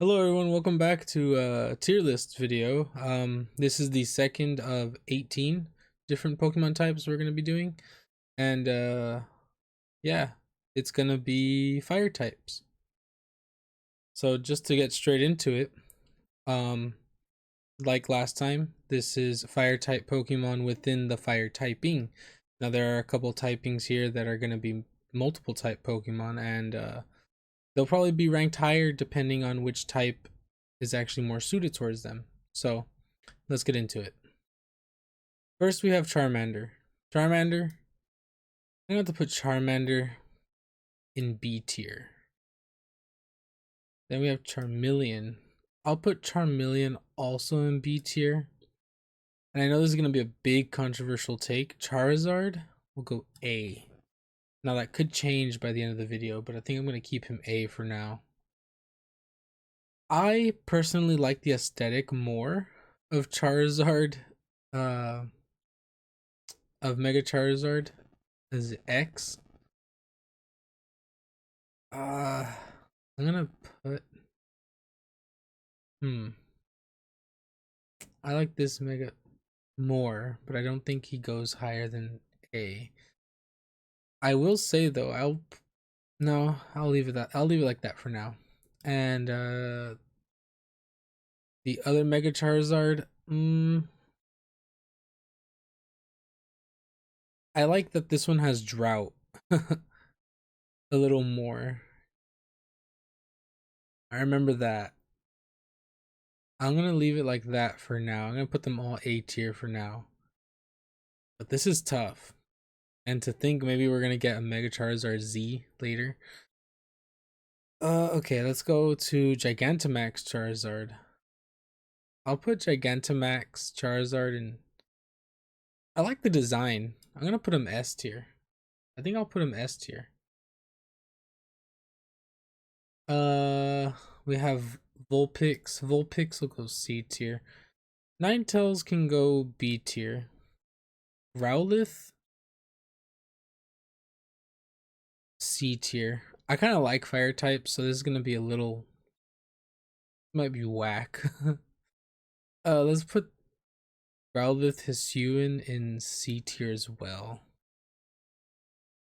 Hello everyone, welcome back to a tier list video. This is the second of 18 different Pokemon types we're going to be doing. And yeah, it's going to be fire types. So just to get straight into it, um, like last time, this is fire type Pokemon within the fire typing. Now there are a couple typings here that are going to be multiple type Pokemon, and they'll probably be ranked higher depending on which type is actually more suited towards them. So let's get into it. First, we have Charmander. Charmander, I'm going to put Charmander in B tier. Then we have Charmeleon. I'll put Charmeleon also in B tier. And I know this is going to be a big controversial take. Charizard will go A. Now that could change by the end of the video, but I think I'm going to keep him A for now. I personally like the aesthetic more of Charizard, uh, of Mega Charizard as X. I'm gonna put. Hmm. I like this Mega more, but I don't think he goes higher than A. I will say though, I'll leave it that. I'll leave it like that for now. And the other Mega Charizard, I like that this one has drought a little more. I remember that. I'm gonna leave it like that for now. I'm gonna put them all A tier for now. But this is tough. And to think maybe we're gonna get a Mega Charizard Z later. Okay, let's go to Gigantamax Charizard. I'll put Gigantamax Charizard in. I like the design. I'm gonna put him S tier. I think I'll put him S tier. Uh, we have Vulpix. Vulpix will go C tier. Ninetales can go B tier. Rowlith C tier. I kind of like fire types, so this is gonna be a little, might be whack. Let's put Rowlith Hisuian in C tier as well.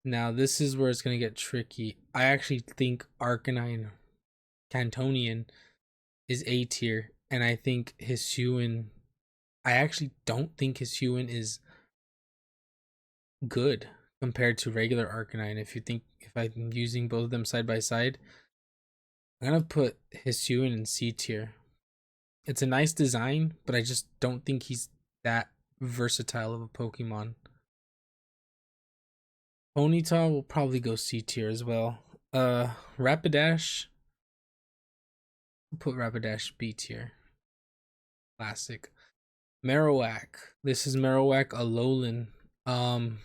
Now this is where it's gonna get tricky. I actually think Arcanine Cantonian is A tier, and I think Hisuian. I actually don't think Hisuian is good compared to regular Arcanine. If I'm using both of them side by side, I'm gonna put Hisuian in C tier. It's a nice design, but I just don't think he's that versatile of a Pokemon. Ponyta will probably go C tier as well. Rapidash, I'll put Rapidash B tier. Classic. Marowak. This is Marowak Alolan. Um,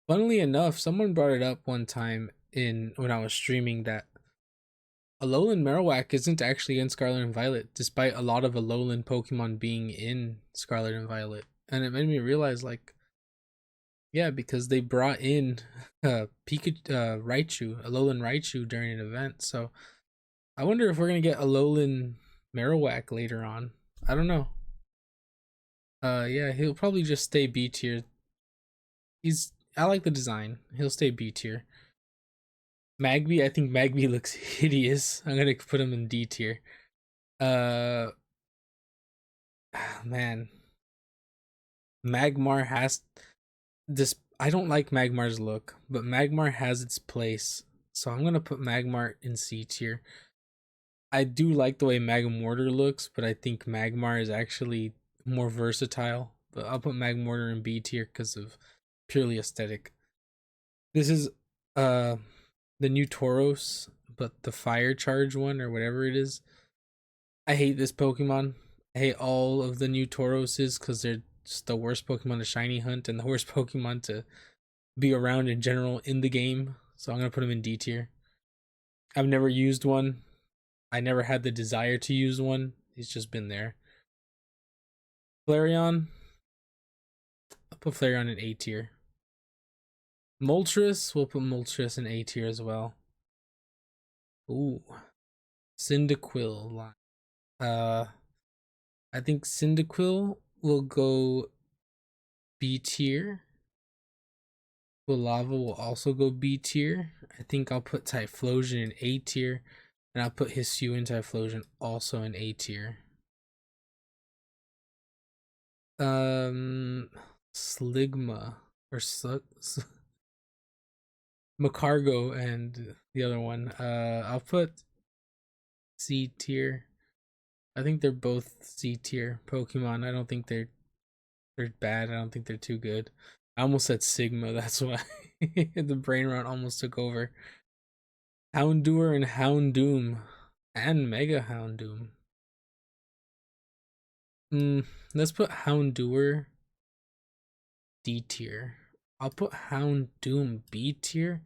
Funnily enough, someone brought it up one time in when I was streaming that Alolan Marowak isn't actually in Scarlet and Violet, despite a lot of Alolan Pokemon being in Scarlet and Violet. And it made me realize, like, yeah, because they brought in Raichu, Alolan Raichu during an event. So I wonder if we're gonna get Alolan Marowak later on. I don't know. Yeah, he'll probably just stay B tier. I like the design. He'll stay B tier. Magby, I think Magby looks hideous. I'm gonna put him in D tier. Uh, man, Magmar has this. I don't like Magmar's look, but Magmar has its place. So I'm gonna put Magmar in C tier. I do like the way Magmortar looks, but I think Magmar is actually more versatile. But I'll put Magmortar in B tier because of purely aesthetic. This is uh the new Tauros, but the fire charge one or whatever it is. I hate this Pokemon. I hate all of the new Tauroses because they're just the worst Pokemon to shiny hunt and the worst Pokemon to be around in general in the game. So I'm gonna put them in D tier. I've never used one. I never had the desire to use one. It's just been there. Flareon. I'll put Flareon in A tier. Moltres, we'll put Moltres in A tier as well. Ooh. Cyndaquil line. Uh, I think Cyndaquil will go B tier. Lava will also go B tier. I think I'll put Typhlosion in A tier, and I'll put Hisuian Typhlosion also in A tier. Sligma or Macargo and the other one. I'll put C tier. I think they're both C tier Pokemon. I don't think they're bad. I don't think they're too good. I almost said Sigma. That's why the brain rot almost took over. Houndour and Houndoom and Mega Houndoom. Let's put Houndour D tier. I'll put Houndoom B tier,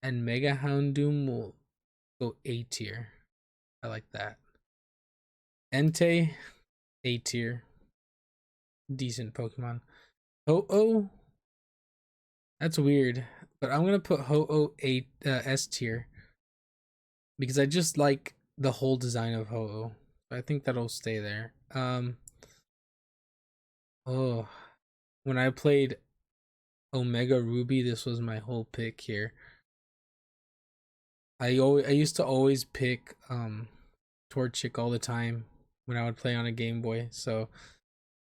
and Mega Houndoom will go A tier. I like that. Entei A tier. Decent Pokemon. Ho-Oh, that's weird, but I'm gonna put Ho-Oh S tier because I just like the whole design of Ho-Oh. I think that'll stay there. Oh, when I played Omega Ruby, this was my whole pick here. I used to always pick Torchic all the time when I would play on a Game Boy. So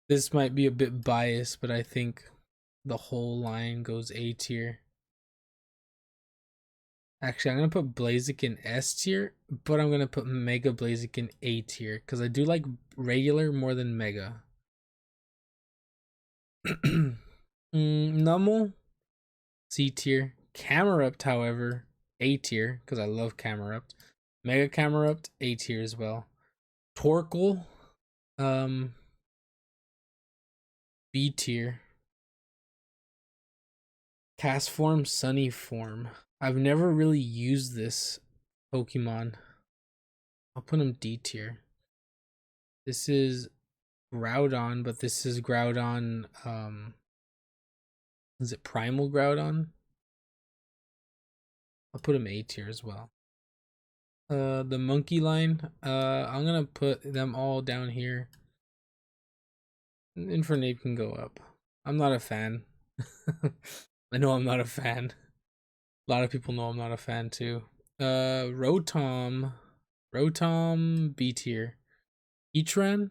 this might be a bit biased, but I think the whole line goes A tier. Actually, I'm gonna put Blaziken S tier, but I'm gonna put Mega Blaziken A tier because I do like regular more than Mega. Numel C tier. Camerupt, however, A tier because I love Camerupt. Mega Camerupt A tier as well. Torkoal, B tier. Castform, Sunny Form. I've never really used this Pokemon. I'll put him D tier. This is Groudon, but this is Groudon. Is it Primal Groudon? I'll put him A tier as well. The monkey line. I'm gonna put them all down here. Infernape can go up. I'm not a fan. I know I'm not a fan. A lot of people know I'm not a fan too. Rotom B tier. Heatran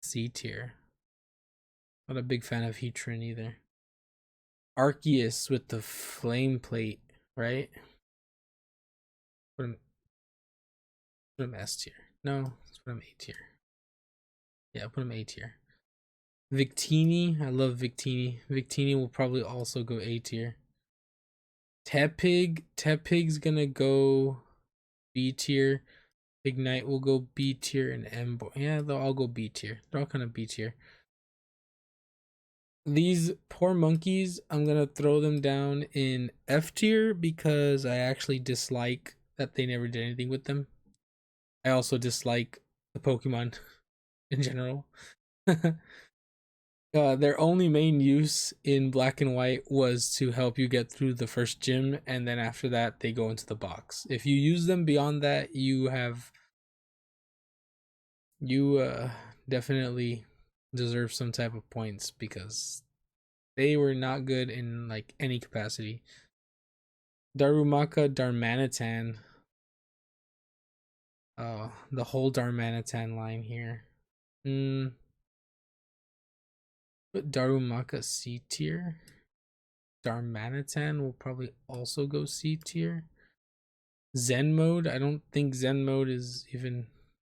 C tier. Not a big fan of Heatran either. Arceus with the flame plate, right? Put him S tier. No, let's put him A tier. Yeah, put him A tier. Victini, I love Victini. Victini will probably also go A tier. Tepig's gonna go B tier. Ignite will go B tier, and Embo. Yeah, they'll all go B tier. They're all kind of B tier. These poor monkeys, I'm gonna throw them down in F tier because I actually dislike that they never did anything with them. I also dislike the Pokemon in general. Their only main use in Black and White was to help you get through the first gym, and then after that, they go into the box. If you use them beyond that, you definitely deserve some type of points because they were not good in like any capacity. Darumaka Darmanitan. The whole Darmanitan line here. Put Darumaka C tier. Darmanitan will probably also go C tier. Zen mode, I don't think Zen mode is even,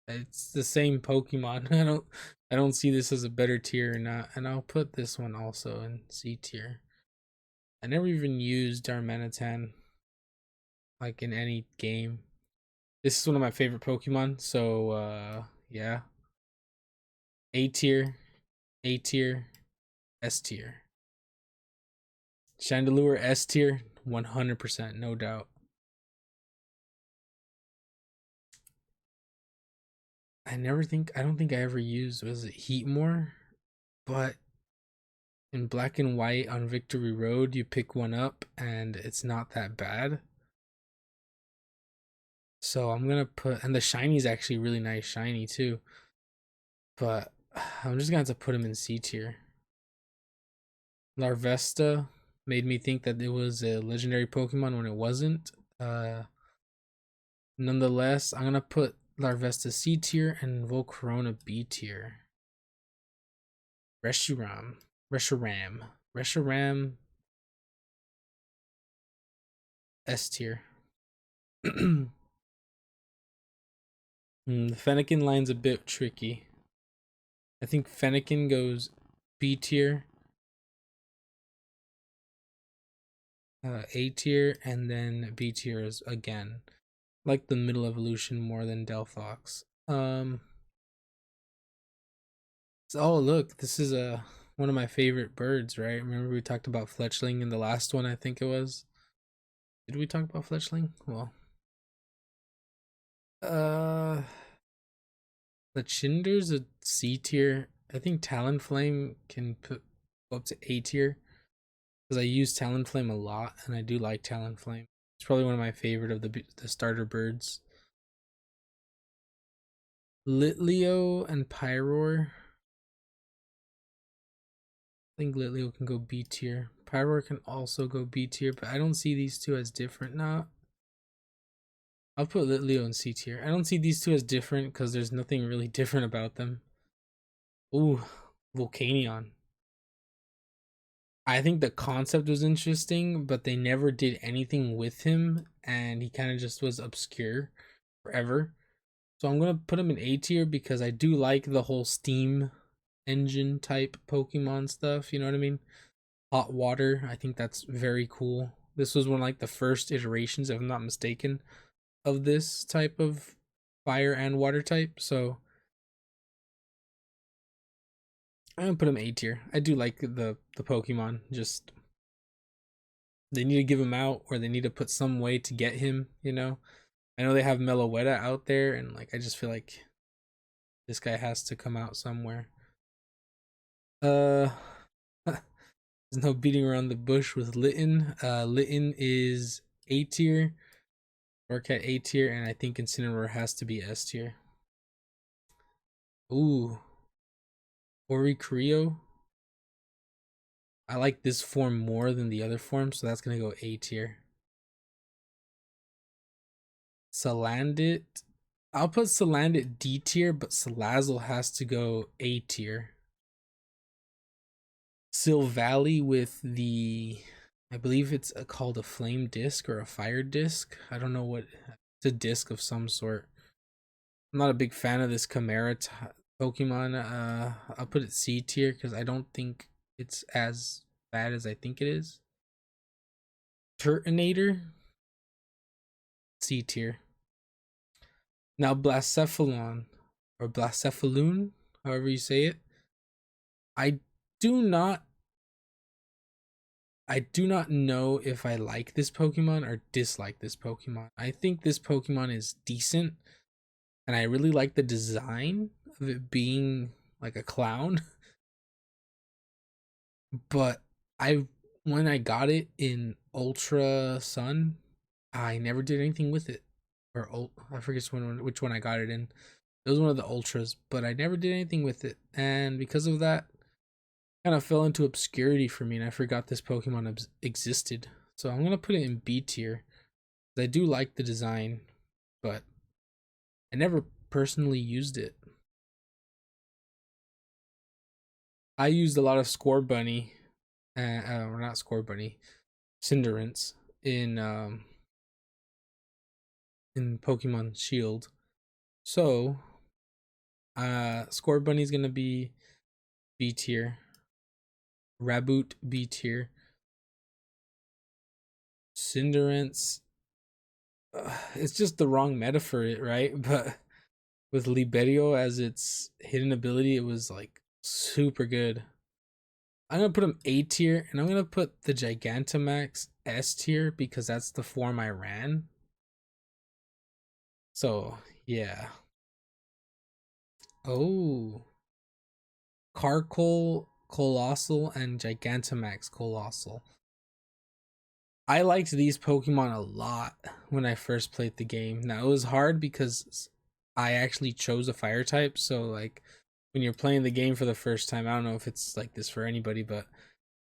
it's the same Pokemon. I don't see this as a better tier or not. And I'll put this one also in C tier. I never even used Darmanitan like in any game. This is one of my favorite Pokemon, so yeah. A tier, A tier, S tier. Chandelure S tier, 100%, no doubt. I don't think I ever used, was it Heatmore? But in Black and White on Victory Road, you pick one up and it's not that bad. So I'm gonna put, and the shiny is actually really nice shiny too. But I'm just gonna have to put him in C tier. Larvesta made me think that it was a legendary Pokemon when it wasn't. Nonetheless, I'm gonna put Larvesta C tier and Volcarona B tier. Reshiram, Reshiram, Reshiram S tier. The Fennekin line's a bit tricky. I think Fennekin goes B tier, A tier, and then B tier is again like the middle evolution more than Delphox. Oh look, this is a one of my favorite birds, right? Remember we talked about Fletchling in the last one, I think it was. Did we talk about Fletchling? Well, uh, the Chinder's a C tier. I think Talonflame can put go up to A tier because I use Talonflame a lot, and I do like Talonflame. It's probably one of my favorite of the starter birds. Litleo and Pyroar. I think Litleo can go B tier. Pyroar can also go B tier, but I don't see these two as different now. I'll put Litleo in C tier. I don't see these two as different because there's nothing really different about them. Ooh, Volcanion. I think the concept was interesting, but they never did anything with him, and he kind of just was obscure forever. So I'm gonna put him in A tier because I do like the whole steam engine type Pokemon stuff. You know what I mean? Hot water. I think that's very cool. This was one of, like the first iterations, if I'm not mistaken, of this type of fire and water type. So I'm gonna put him A tier. I do like the Pokemon. Just they need to give him out, or they need to put some way to get him. You know, I know they have Meloetta out there, and like I just feel like this guy has to come out somewhere. Uh, there's no beating around the bush with Litten. Litten is A tier, Orcat A tier, and I think Incineroar has to be S tier. Ooh, Oricorio. I like this form more than the other form, so that's gonna go A tier. Salandit. I'll put Salandit D tier, but Salazzle has to go A tier. Silvally with the, I believe it's called a flame disc or a fire disc. I don't know what. It's a disc of some sort. I'm not a big fan of this Chimera Pokemon. I'll put it C tier because I don't think it's as bad as I think it is. Turtonator, C tier. Now Blacephalon or Blacephaloon, however you say it. I do not I do not know if I like this Pokemon or dislike this Pokemon. I think this Pokemon is decent, and I really like the design of it being like a clown. But I when I got it in Ultra Sun, I never did anything with it. Or I forget which one I got it in. It was one of the ultras, but I never did anything with it, and because of that, kind of fell into obscurity for me, and I forgot this Pokemon existed. So I'm gonna put it in B tier. I do like the design, but I never personally used it. I used a lot of Score Bunny, or not Score Bunny, Cinderace in Pokemon Shield. So Score Bunny's gonna be B tier. Raboot B tier. Cinderace. It's just the wrong meta for it, right? But with Liberio as its hidden ability, it was like super good. I'm gonna put him A tier, and I'm gonna put the Gigantamax S tier because that's the form I ran. So yeah. Oh, Carkol Colossal and Gigantamax Colossal. I liked these Pokemon a lot when I first played the game. Now it was hard because I actually chose a fire type, so like when you're playing the game for the first time, I don't know if it's like this for anybody, but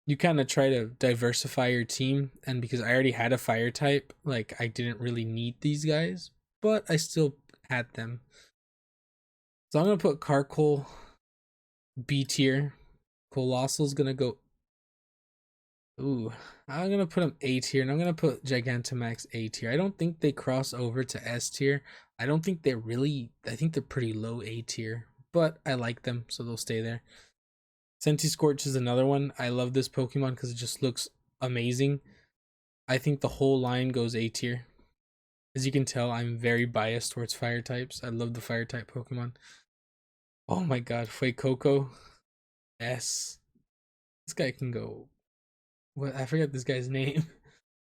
you kind of try to diversify your team, and because I already had a fire type, like I didn't really need these guys, but I still had them. So I'm gonna put Carkol B tier. Colossal's gonna go. Ooh, I'm gonna put him A tier, and I'm gonna put Gigantamax A tier. I don't think they cross over to S tier. I don't think they're really. I think they're pretty low A tier, but I like them, so they'll stay there. Scorch is another one. I love this Pokemon because it just looks amazing. I think the whole line goes A tier. As you can tell, I'm very biased towards fire types. I love the fire type Pokemon. Oh my god, Fuecoco S. This guy can go. What? I forget this guy's name.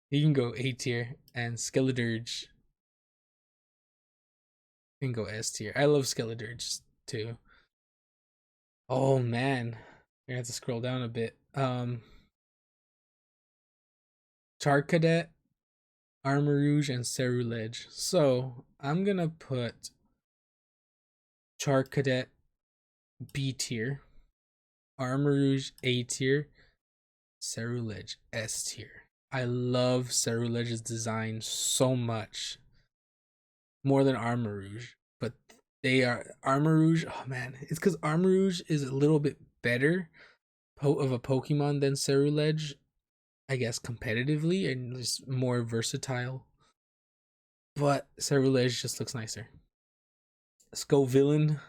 He can go A tier, and Skeledirge can go S tier. I love Skeledirge too. Oh man, I have to scroll down a bit. Charcadet, Armarouge, and Ceruledge. So I'm gonna put Charcadet B tier, Armarouge A tier, Ceruledge S tier. I love Ceruledge's design so much, more than Armarouge, but they are Armarouge. Oh man, it's because Armarouge is a little bit better of a Pokemon than Ceruledge, I guess competitively and just more versatile. But Ceruledge just looks nicer. Scovillain,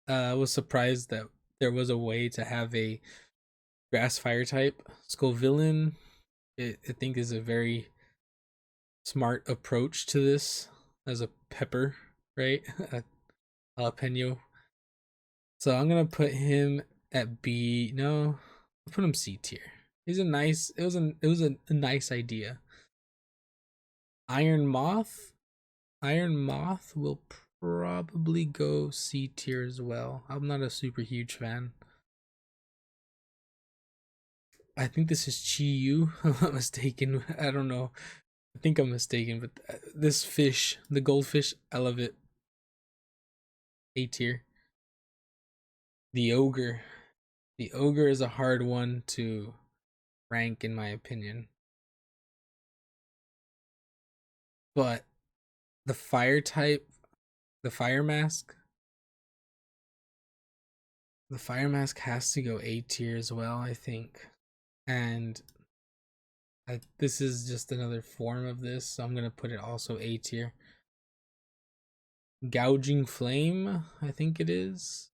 I was surprised that there was a way to have a grass fire type. Scovillain, I think, is a very smart approach to this as a pepper, right? A jalapeno. So I'm gonna put him at B. No, I'll put him C tier. He's a nice. It was a nice idea. Iron Moth. Iron Moth will probably go C tier as well. I'm not a super huge fan. I think this is Chi-Yu. I'm not mistaken. I don't know. I think I'm mistaken, but this fish, the goldfish, I love it. A tier. The ogre. The ogre is a hard one to rank in my opinion. But the fire type, the fire mask, the fire mask has to go A tier as well, I think. And this is just another form of this, so I'm gonna put it also A tier. Gouging Flame, I think it is.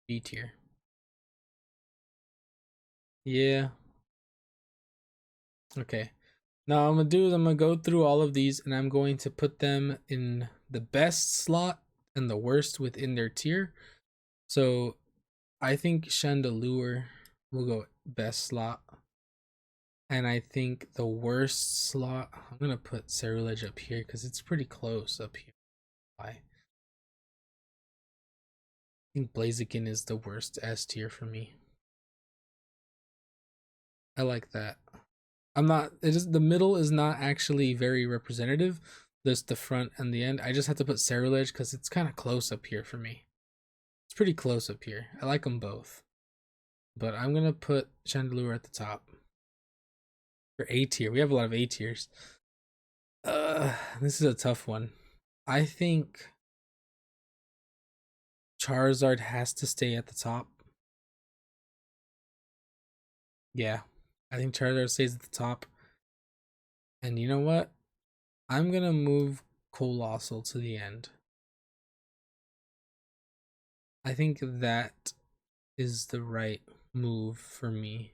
B tier. Yeah. Okay. Now I'm gonna do is I'm gonna go through all of these and I'm going to put them in the best slot and the worst within their tier. So I think Chandelure will go best slot. And I think the worst slot, I'm gonna put Ceruledge up here because it's pretty close up here. Why? I think Blaziken is the worst S tier for me. I like that. I'm not. It is the middle is not actually very representative. There's the front and the end. I just have to put Ceruledge because it's kind of close up here for me. It's pretty close up here. I like them both, but I'm gonna put Chandelure at the top for A tier. We have a lot of A tiers. This is a tough one. I think Charizard has to stay at the top. Yeah, I think Charizard stays at the top. And you know what? I'm gonna move Colossal to the end. I think that is the right move for me.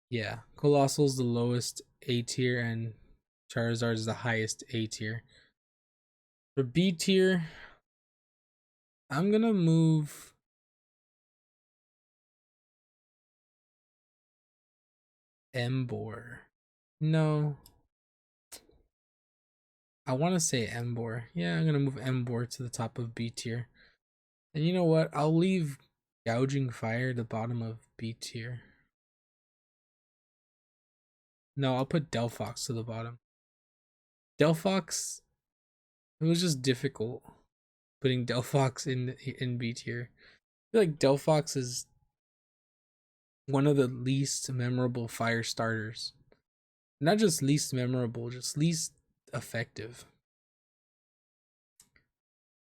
Yeah, Colossal's the lowest A tier and Charizard is the highest A tier. For B tier, I'm gonna move Emboar. No, I want to say Emboar. Yeah, I'm gonna move Emboar to the top of B tier. And you know what? I'll leave Gouging Fire at the bottom of B tier. No, I'll put Delphox to the bottom. Delphox, it was just difficult putting Delphox in B tier. I feel like Delphox is one of the least memorable fire starters. Not just least memorable, just least effective.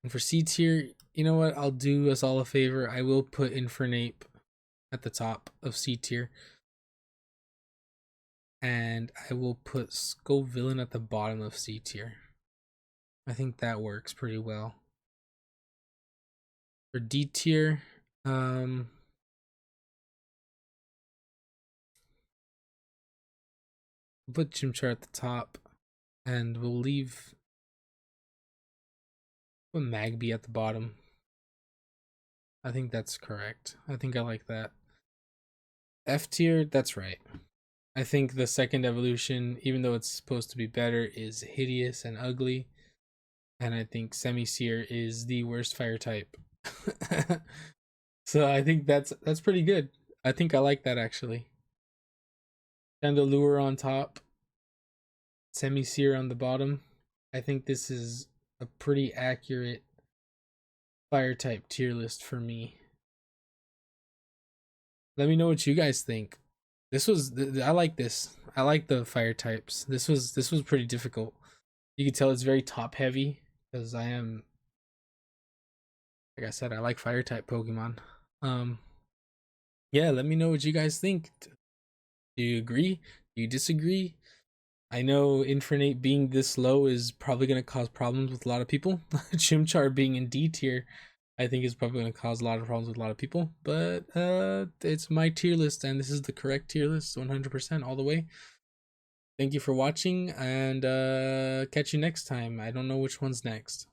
And for C tier, you know what? I'll do us all a favor. I will put Infernape at the top of C tier. And I will put Scovillain at the bottom of C tier. I think that works pretty well. For D tier, we'll put Chimchar at the top, and we'll leave put Magby at the bottom. I think that's correct. I think I like that. F tier, that's right. I think the second evolution, even though it's supposed to be better, is hideous and ugly. And I think Semi-Seer is the worst fire type. So I think that's pretty good. I think I like that actually. Chandelure on top, Semi-Seer on the bottom. I think this is a pretty accurate fire type tier list for me. Let me know what you guys think. I like this. I like the fire types. This was pretty difficult. You can tell it's very top heavy because I am, like I said, I like fire type Pokemon. Yeah, let me know what you guys think. Do you agree? Do you disagree? I know Infernape being this low is probably going to cause problems with a lot of people. Chimchar being in D tier, I think is probably going to cause a lot of problems with a lot of people. But it's my tier list, and this is the correct tier list, 100% all the way. Thank you for watching, and catch you next time. I don't know which one's next.